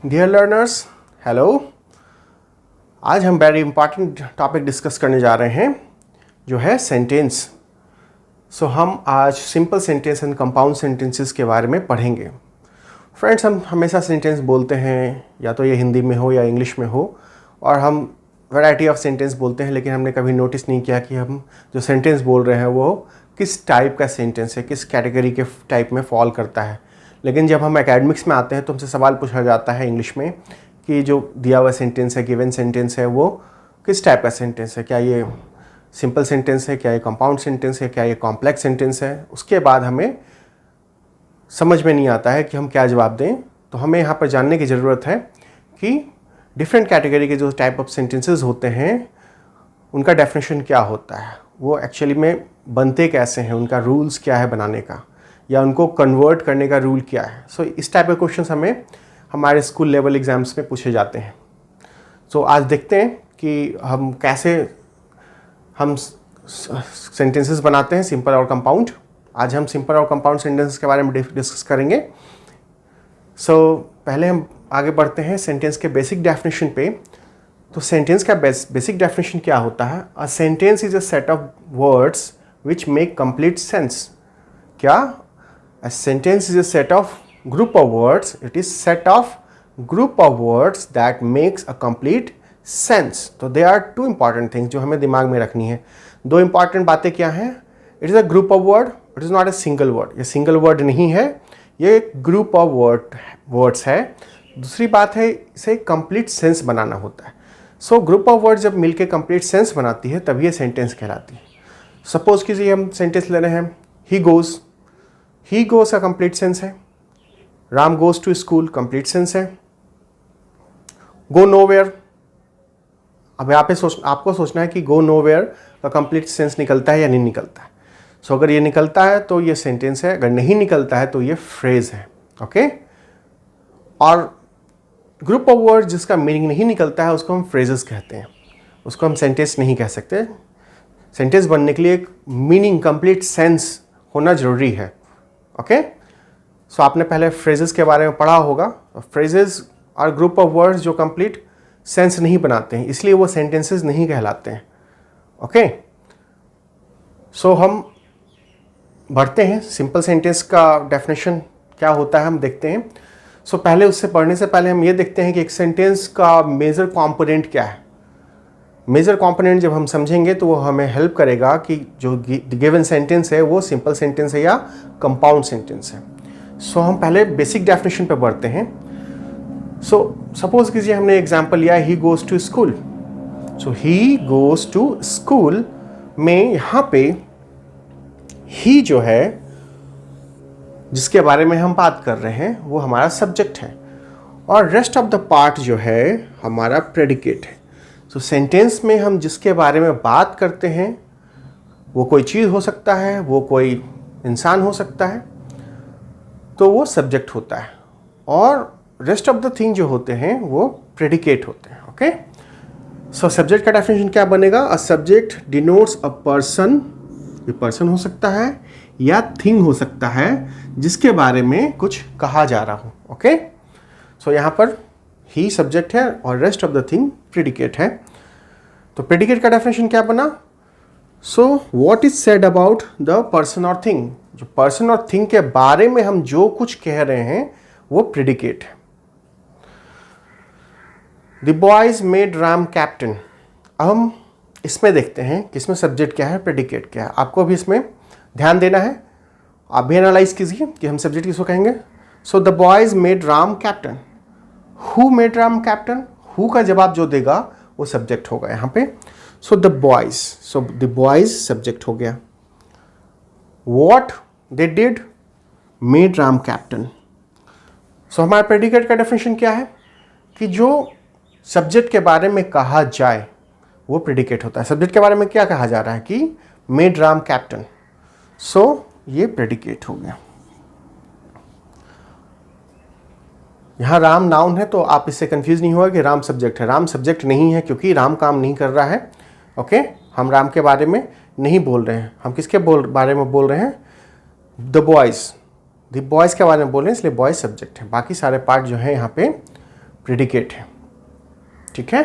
Dear learners, hello. आज हम very important topic discuss करने जा रहे हैं जो है सेंटेंस। हम आज simple sentence and compound sentences के बारे में पढ़ेंगे। फ्रेंड्स, हम हमेशा सेंटेंस बोलते हैं, या तो ये हिंदी में हो या इंग्लिश में हो, और हम वैरायटी ऑफ सेंटेंस बोलते हैं, लेकिन हमने कभी नोटिस नहीं किया कि हम जो सेंटेंस बोल रहे हैं वो किस टाइप का सेंटेंस है, किस कैटेगरी के टाइप में फॉल करता है। लेकिन जब हम एकेडमिक्स में आते हैं तो हमसे सवाल पूछा जाता है इंग्लिश में कि जो दिया हुआ सेंटेंस है, गिवन सेंटेंस है, वो किस टाइप का सेंटेंस है। क्या ये सिंपल सेंटेंस है, क्या ये कंपाउंड सेंटेंस है, क्या ये कॉम्प्लेक्स सेंटेंस है। उसके बाद हमें समझ में नहीं आता है कि हम क्या जवाब दें। तो हमें यहाँ पर जानने की ज़रूरत है कि डिफरेंट कैटेगरी के जो टाइप ऑफ सेंटेंसेस होते हैं उनका डेफिनेशन क्या होता है, वो एक्चुअली में बनते कैसे हैं, उनका रूल्स क्या है बनाने का, या उनको कन्वर्ट करने का रूल क्या है। इस टाइप के क्वेश्चंस हमें हमारे स्कूल लेवल एग्ज़ाम्स में पूछे जाते हैं। आज देखते हैं कि हम कैसे सेंटेंसेस बनाते हैं, सिंपल और कंपाउंड। आज हम सिंपल और कंपाउंड सेंटेंसेस के बारे में डिस्कस करेंगे। पहले हम आगे बढ़ते हैं सेंटेंस के बेसिक डेफिनेशन पे। तो सेंटेंस का बेसिक डेफिनेशन क्या होता है? A sentence is a set of words which make complete sense. क्या? A sentence is a set of group of words. It is set of group of words that makes a complete sense. तो there are two important things जो हमें दिमाग में रखनी है। दो important बातें क्या हैं? It is a group of word. It is not a single word. ये single word नहीं है, ये एक group of words है। दूसरी बात है, इसे complete sense बनाना होता है। group of words जब मिलके complete sense बनाती है तब ये sentence कहलाती है। Suppose कीजिए हम sentence ले रहे हैं, he goes का कंप्लीट सेंस है। Ram goes to school complete sense है। गो नोवेयर, अब यहाँ पे आपको सोचना है कि गो नोवेयर का कंप्लीट सेंस निकलता है या नहीं निकलता है। अगर ये निकलता है तो ये सेंटेंस है, अगर नहीं निकलता है तो ये फ्रेज है। ओके। और ग्रुप ऑफ वर्ड जिसका मीनिंग नहीं निकलता है उसको हम फ्रेजेस कहते हैं, उसको हम सेंटेंस नहीं कह सकते। सेंटेंस बनने के लिए एक मीनिंग, कंप्लीट सेंस होना जरूरी है। ओके। आपने पहले फ्रेजेस के बारे में पढ़ा होगा। फ्रेजेस और ग्रुप ऑफ वर्ड्स जो कंप्लीट सेंस नहीं बनाते हैं, इसलिए वो सेंटेंसेस नहीं कहलाते हैं। ओके। हम बढ़ते हैं, सिंपल सेंटेंस का डेफिनेशन क्या होता है हम देखते हैं। पहले उससे पढ़ने से पहले हम ये देखते हैं कि एक सेंटेंस का मेजर कंपोनेंट क्या है। मेजर कंपोनेंट जब हम समझेंगे तो वो हमें हेल्प करेगा कि जो गिवन सेंटेंस है वो सिंपल सेंटेंस है या कंपाउंड सेंटेंस है। हम पहले बेसिक डेफिनेशन पे बढ़ते हैं। सपोज कीजिए हमने एग्जांपल लिया, he goes to school. He goes to school में यहाँ पे ही जो है जिसके बारे में हम बात कर रहे हैं वो हमारा सब्जेक्ट है, और रेस्ट ऑफ द पार्ट जो है हमारा प्रेडिकेट है। सेंटेंस में हम जिसके बारे में बात करते हैं वो कोई चीज़ हो सकता है, वो कोई इंसान हो सकता है, तो वो सब्जेक्ट होता है, और रेस्ट ऑफ द थिंग जो होते हैं वो प्रेडिकेट होते हैं। ओके। सब्जेक्ट का डेफिनेशन क्या बनेगा? A subject denotes a person. ये पर्सन हो सकता है या थिंग हो सकता है जिसके बारे में कुछ कहा जा रहा हो। ओके। यहाँ पर ही सब्जेक्ट है और rest of the thing predicate है। तो प्रेडिकेट का डेफिनेशन क्या बना? What is said about the person और थिंग। जो पर्सन और थिंग के बारे में हम जो कुछ कह रहे हैं वो प्रेडिकेट है। The boys made Ram captain. अब हम इसमें देखते हैं कि इसमें सब्जेक्ट क्या है, प्रेडिकेट क्या है। आपको भी इसमें ध्यान देना है, आप भी एनालाइज कीजिए कि हम सब्जेक्ट किसको कहेंगे। The boys made Ram captain. Who made Ram captain? Who का जवाब जो देगा वो सब्जेक्ट होगा यहाँ पे। द बॉयज सब्जेक्ट हो गया। What they did made Ram captain. हमारा प्रेडिकेट का डेफिनेशन क्या है कि जो सब्जेक्ट के बारे में कहा जाए वो प्रेडिकेट होता है। सब्जेक्ट के बारे में क्या कहा जा रहा है कि मेड राम कैप्टन, ये प्रेडिकेट हो गया। यहाँ राम नाउन है, तो आप इससे कंफ्यूज नहीं होगा कि राम सब्जेक्ट है। राम सब्जेक्ट नहीं है क्योंकि राम काम नहीं कर रहा है। ओके। हम राम के बारे में नहीं बोल रहे हैं, हम किसके बारे में बोल रहे हैं? द बॉयज़ के बारे में बोल रहे हैं, इसलिए बॉयज़ सब्जेक्ट है। बाकी सारे पार्ट जो है यहाँ पे प्रेडिकेट है। ठीक है,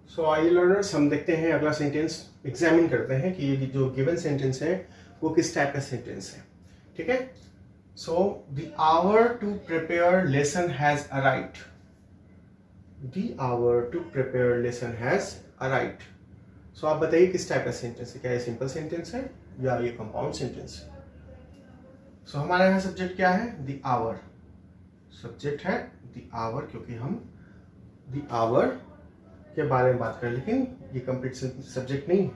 सो आइए लर्नर्स, हम देखते हैं अगला सेंटेंस, एग्जामिन करते हैं कि ये जो गिवन सेंटेंस है वो किस टाइप का सेंटेंस है। ठीक है, so the hour to prepare lesson has arrived. The hour to prepare lesson has arrived. So आप बताइए किस टाइप का सेंटेंस है, क्या ये सिंपल सेंटेंस है या ये कंपाउंड सेंटेंस है। सो हमारे यहाँ सब्जेक्ट क्या है, द आवर। सब्जेक्ट है द आवर, क्योंकि हम द आवर के बारे में बात करें, लेकिन ये कंप्लीट सब्जेक्ट नहीं है।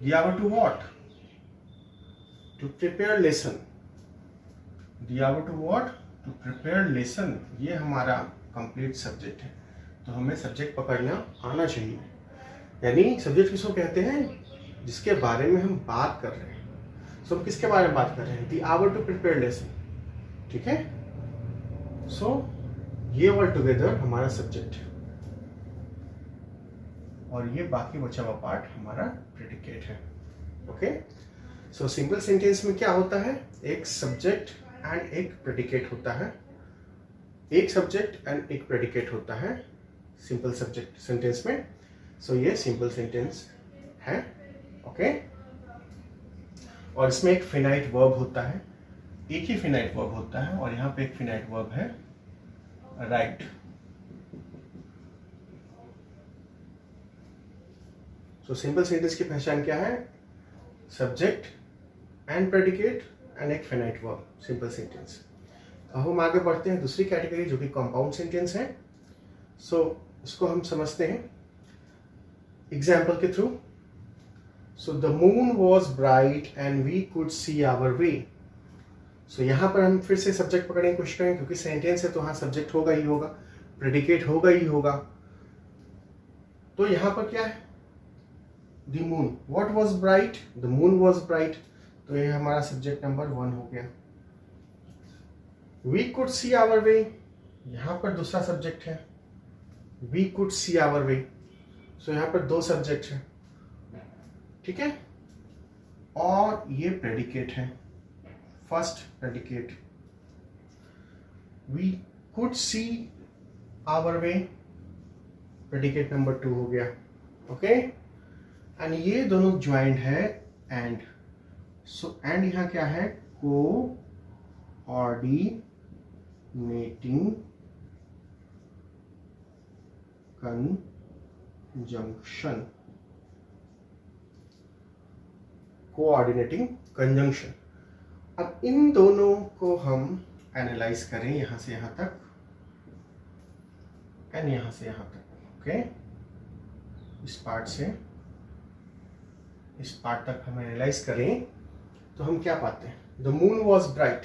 The hour to what, to prepare lesson. The hour to what, to prepare lesson, ये हमारा कंप्लीट सब्जेक्ट है। तो हमें सब्जेक्ट पकड़ना आना चाहिए। यानी सब्जेक्ट किसको कहते हैं, जिसके बारे में हम बात कर रहे हैं। सो हम किसके बारे में बात कर रहे हैं, the hour to prepare lesson. ठीक है, सो ये वर्ड टुगेदर हमारा सब्जेक्ट है और ये बाकी बचा हुआ पार्ट हमारा प्रेडिकेट है। ओके, सो सिंपल सेंटेंस में क्या होता है, एक सब्जेक्ट एंड एक प्रेडिकेट होता है। एक सब्जेक्ट एंड एक प्रेडिकेट होता है सिंपल सब्जेक्ट सेंटेंस में। सो ये सिंपल सेंटेंस है। ओके, और इसमें एक फिनाइट वर्ब होता है, एक ही फिनाइट वर्ब होता है, और यहाँ पे एक फिनाइट वर्ब है राइट। सो सिंपल सेंटेंस की पहचान क्या है, सब्जेक्ट एंड प्रेडिकेट एंड एक फिनाइट वर्ब, सिंपल सेंटेंस। अब हम आगे बढ़ते हैं दूसरी कैटेगरी जो कि कंपाउंड सेंटेंस है। सो इसको हम समझते हैं एग्जाम्पल के थ्रू। So the moon was bright and we could see our way. So यहाँ पर हम फिर से सब्जेक्ट पकड़ने की कोशिश करें, क्योंकि सेंटेंस है तो हाँ सब्जेक्ट होगा ही होगा, प्रेडिकेट होगा ही होगा। तो यहाँ पर क्या है, the moon, what was bright, the moon was bright. तो ये हमारा सब्जेक्ट नंबर 1 हो गया। We could see our way, यहाँ पर दूसरा सब्जेक्ट है, we could see our way. So यहाँ पर 2 सब्जेक्ट है। ठीक है, और ये प्रेडिकेट है, first predicate. We could see our way, predicate number 2 हो गया। ओके, एंड ये दोनों ज्वाइंट है एंड। सो एंड यहाँ क्या है, को ऑर्डिनेटिंग कंजंक्शन, कोऑर्डिनेटिंग कंजंक्शन। अब इन दोनों को हम एनालाइज करें यहां से यहां तक एंड यहां से यहां तक। ओके, इस पार्ट से इस पार्ट तक हम एनालाइज करें तो हम क्या पाते हैं, द मून वॉज ब्राइट।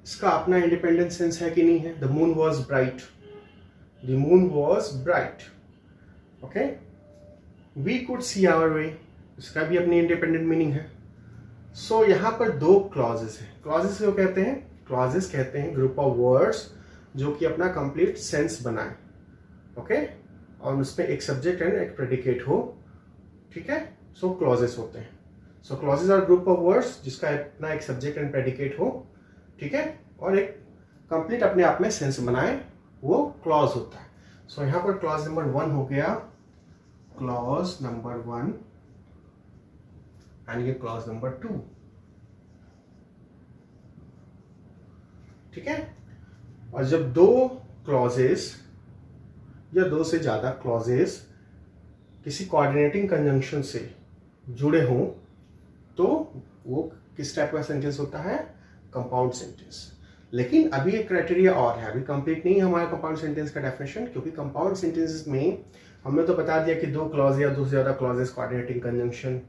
इसका अपना इंडिपेंडेंट सेंस है कि नहीं है, the moon was bright, the moon was bright. Okay, we could see our way, इसका भी अपनी इंडिपेंडेंट मीनिंग है। सो यहाँ पर 2 क्लॉजेस हैं। क्लॉजेस को कहते हैं, क्लॉजेस कहते हैं ग्रुप ऑफ वर्ड्स जो कि अपना कंप्लीट सेंस बनाए। ओके, और उसमें एक सब्जेक्ट एंड एक प्रेडिकेट हो। ठीक है, सो क्लॉजेस होते हैं। So clauses are group of words जिसका अपना एक सब्जेक्ट एंड प्रेडिकेट हो। ठीक है, और एक कंप्लीट अपने आप में सेंस बनाए, वो क्लॉज होता है। सो यहाँ पर क्लॉज नंबर 1 हो गया, क्लॉज नंबर 1 एंड ये क्लॉज नंबर 2। ठीक है, और जब 2 क्लॉजेस या 2 से ज्यादा क्लॉजेस किसी कोऑर्डिनेटिंग कंजंक्शन से जुड़े हों तो वो किस टाइप का सेंटेंस होता है, कंपाउंड सेंटेंस। लेकिन अभी एक क्राइटेरिया और है, अभी कंप्लीट नहीं है हमारा कंपाउंड सेंटेंस का डेफिनेशन, क्योंकि कंपाउंड सेंटेंसेस में हमने तो बता दिया कि 2 क्लॉज या 2 से ज़्यादा क्लॉजेस कोऑर्डिनेटिंग कंजंक्शन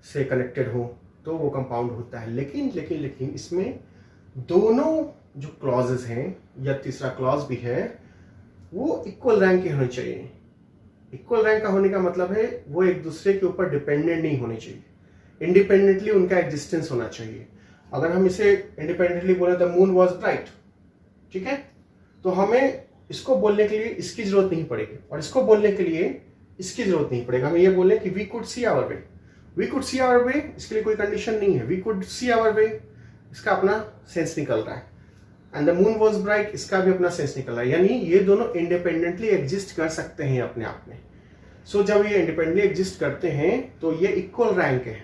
से कनेक्टेड हो तो वो कंपाउंड होता है। लेकिन इसमें दोनों जो क्लॉजेस हैं या तीसरा क्लॉज भी है वो इक्वल रैंक के होने चाहिए। इक्वल रैंक का होने का मतलब है वो एक दूसरे के ऊपर डिपेंडेंट नहीं होने चाहिए, इंडिपेंडेंटली उनका एग्जिस्टेंस होना चाहिए। अगर हम इसे इंडिपेंडेंटली बोले द मून वॉज ब्राइट, ठीक है, तो हमें इसको बोलने के लिए इसकी जरूरत नहीं पड़ेगी और इसको बोलने के लिए इसकी जरूरत नहीं पड़ेगी। हम ये बोले कि we could see our way, we could see our way, इसके लिए कोई कंडीशन नहीं है। We could see our way, इसका अपना सेंस निकल रहा है। And the moon was bright, इसका भी अपना सेंस निकला, यानी ये दोनों इंडिपेंडेंटली एग्जिस्ट कर सकते हैं अपने आप में। सो जब ये इंडिपेंडेंटली एग्जिस्ट करते हैं तो ये इक्वल रैंक है,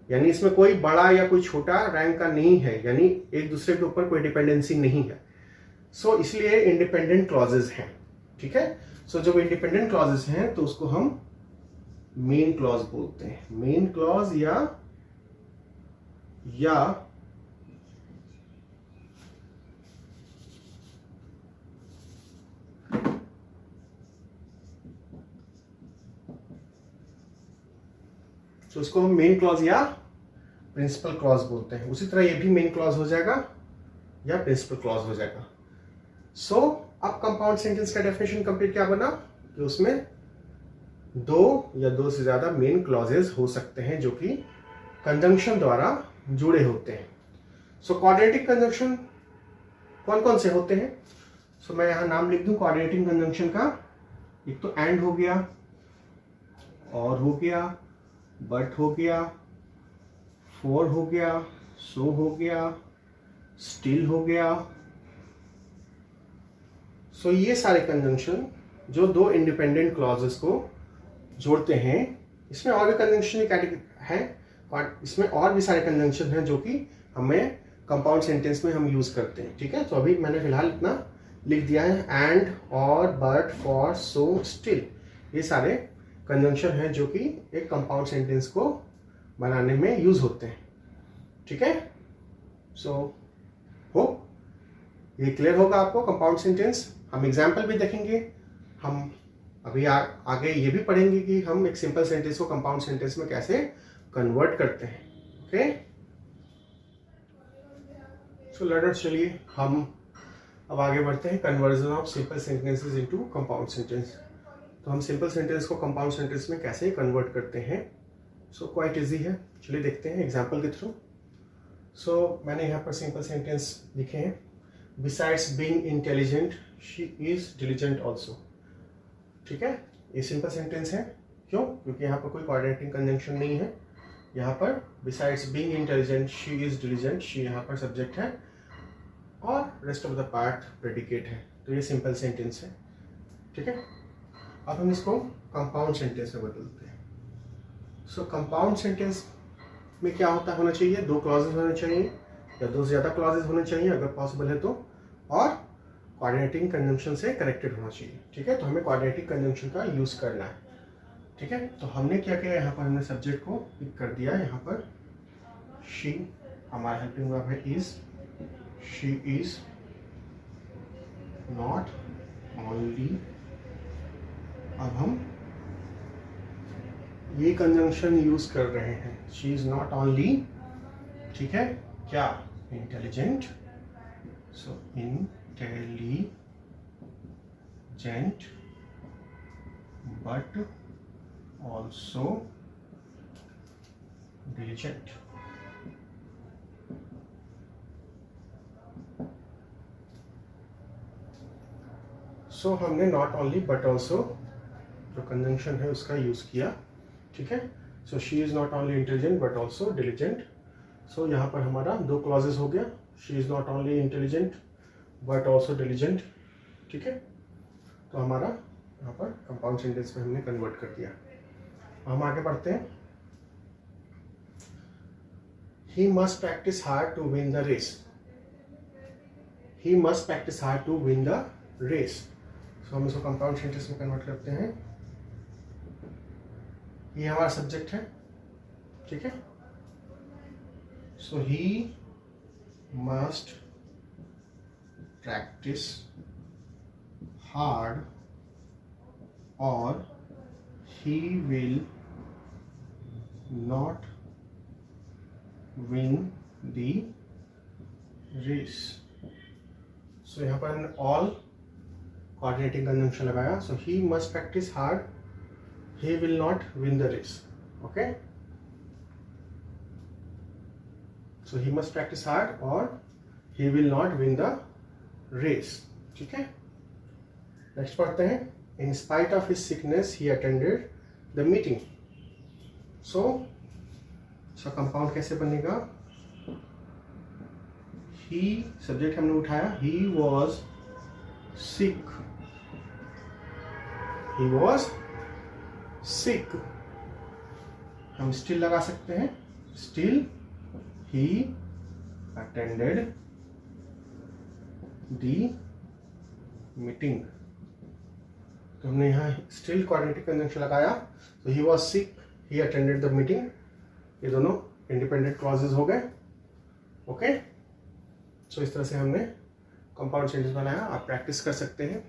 यानी इसमें कोई बड़ा या कोई छोटा रैंक का नहीं है, यानी एक दूसरे के ऊपर कोई डिपेंडेंसी नहीं है। सो इसलिए इंडिपेंडेंट क्लॉजेज हैं, ठीक है। सो जब इंडिपेंडेंट क्लॉजेज हैं तो उसको हम मेन क्लॉज बोलते हैं, मेन क्लॉज या तो उसको हम मेन क्लॉज या प्रिंसिपल क्लॉज बोलते हैं। उसी तरह ये भी मेन क्लॉज हो जाएगा या प्रिंसिपल क्लॉज हो जाएगा। सो अब कंपाउंड सेंटेंस का डेफिनेशन कंप्लीट क्या बना कि उसमें दो या दो से ज्यादा मेन क्लॉजेस हो सकते हैं जो कि कंजंक्शन द्वारा जुड़े होते हैं। सो कोऑर्डिनेटिंग कंजंक्शन कौन कौन से होते हैं? सो मैं यहां नाम लिख दूं कोऑर्डिनेटिंग कंजंक्शन का। एक तो एंड हो गया, और हो गया, बट हो गया, फॉर हो गया, सो हो गया, स्टिल हो गया। सो ये सारे कंजंक्शन जो दो इंडिपेंडेंट क्लॉजेस को जोड़ते हैं, इसमें और भी कंजंक्शन कैटेगरी है, और इसमें और भी सारे कंजंक्शन हैं जो कि हमें कंपाउंड सेंटेंस में हम यूज करते हैं, ठीक है। तो अभी मैंने फिलहाल इतना लिख दिया है, एंड, और, बट, फॉर, सो, स्टिल, ये सारे कंजंक्शन है जो कि एक कंपाउंड सेंटेंस को बनाने में यूज होते हैं, ठीक है। सो होप ये क्लियर होगा आपको कंपाउंड सेंटेंस। हम एग्जाम्पल भी देखेंगे, हम अभी आगे ये भी पढ़ेंगे कि हम एक सिंपल सेंटेंस को कंपाउंड सेंटेंस में कैसे कन्वर्ट करते हैं, ओके। सो लेट्स, चलिए हम अब आगे बढ़ते हैं, conversion of simple sentences into compound sentence. तो हम सिंपल सेंटेंस को कंपाउंड सेंटेंस में कैसे कन्वर्ट करते हैं। सो क्वाइट इजी है, चलिए देखते हैं एग्जाम्पल के थ्रू। सो मैंने यहाँ पर सिंपल सेंटेंस लिखे हैं, besides being intelligent she is diligent also, ठीक है। ये सिंपल सेंटेंस है, क्यों? क्योंकि यहाँ पर कोई कोऑर्डिनेटिंग कंजंक्शन नहीं है। यहाँ पर besides being intelligent she is diligent, she यहाँ पर सब्जेक्ट है और rest of the part predicate है, तो ये सिंपल सेंटेंस है, ठीक है। अब हम इसको कंपाउंड सेंटेंस में बदलते हैं। सो कंपाउंड सेंटेंस में क्या होना चाहिए? दो क्लॉजेस होने चाहिए या दो से ज़्यादा क्लॉजेस होने चाहिए अगर पॉसिबल है तो, और कोऑर्डिनेटिंग कंजंक्शन से कनेक्टेड होना चाहिए, ठीक है। तो हमें कोऑर्डिनेटिंग कंजंक्शन का यूज करना है, ठीक है। तो हमने क्या किया, यहाँ पर हमने सब्जेक्ट को पिक कर दिया, यहाँ पर शी, हमारा हेल्पिंग वर्ब है is, she is not only. अब हम ये कंजंक्शन यूज कर रहे हैं, शी इज नॉट ओनली, ठीक है, क्या? Intelligent. So intelligent but also diligent. So हमने नॉट ओनली बट ऑल्सो जो कंजंक्शन है उसका यूज किया, ठीक है। So she is not only intelligent but also diligent. So यहाँ पर हमारा दो क्लॉजेस हो गया, she is not only intelligent but also diligent, ठीक है। तो हमारा यहाँ पर कंपाउंड सेंटेंस में हमने कन्वर्ट कर दिया। हम आगे बढ़ते हैं। He must practice hard to win the race, he must practice hard to win the race. So हम इसको कंपाउंड सेंटेंस में कन्वर्ट करते हैं। ये हमारा सब्जेक्ट है, ठीक है। सो ही मस्ट प्रैक्टिस हार्ड और he will not win the race। सो यहाँ पर हमने ऑल कोऑर्डिनेटिंग कंजंक्शन लगाया। सो he must practice hard, he will not win the race, okay। So he must practice hard or he will not win the race, ठीक है। Next पढ़ते हैं। In spite of his sickness, he attended the meeting। So compound कैसे बनेगा? ही subject हमने उठाया, he was sick, he was sick. हम still लगा सकते हैं, still he attended the meeting. तो हमने यहाँ स्टिल कोऑर्डिनेटिव कंजंक्शन लगाया, तो he was sick, he attended the meeting, ये दोनों इंडिपेंडेंट क्लॉजेज हो गए। ओके, सो इस तरह से हमने कंपाउंड सेंटेंस बनाया। आप प्रैक्टिस कर सकते हैं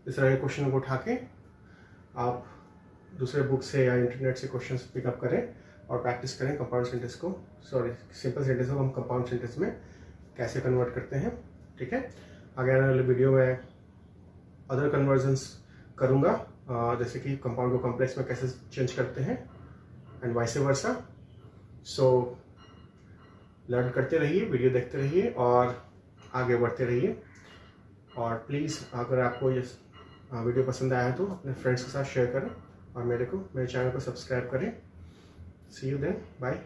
इस तरह के क्वेश्चन को उठा के। आप दूसरे बुक से या इंटरनेट से क्वेश्चन पिकअप करें और प्रैक्टिस करें कंपाउंड सेंटेंस को, सॉरी सिंपल सेंटेंस को हम कंपाउंड सेंटेंस में कैसे कन्वर्ट करते हैं। ठीक है, आगे आने वाले वीडियो में अदर कन्वर्जन्स करूँगा, जैसे कि कंपाउंड को कॉम्प्लेक्स में कैसे चेंज करते हैं and vice versa. So learn करते रहिए, वीडियो देखते रहिए और आगे बढ़ते रहिए। और प्लीज़ अगर आपको ये वीडियो पसंद आया तो अपने फ्रेंड्स के साथ शेयर करें और मेरे चैनल को सब्सक्राइब करें। सी यू देन, बाय।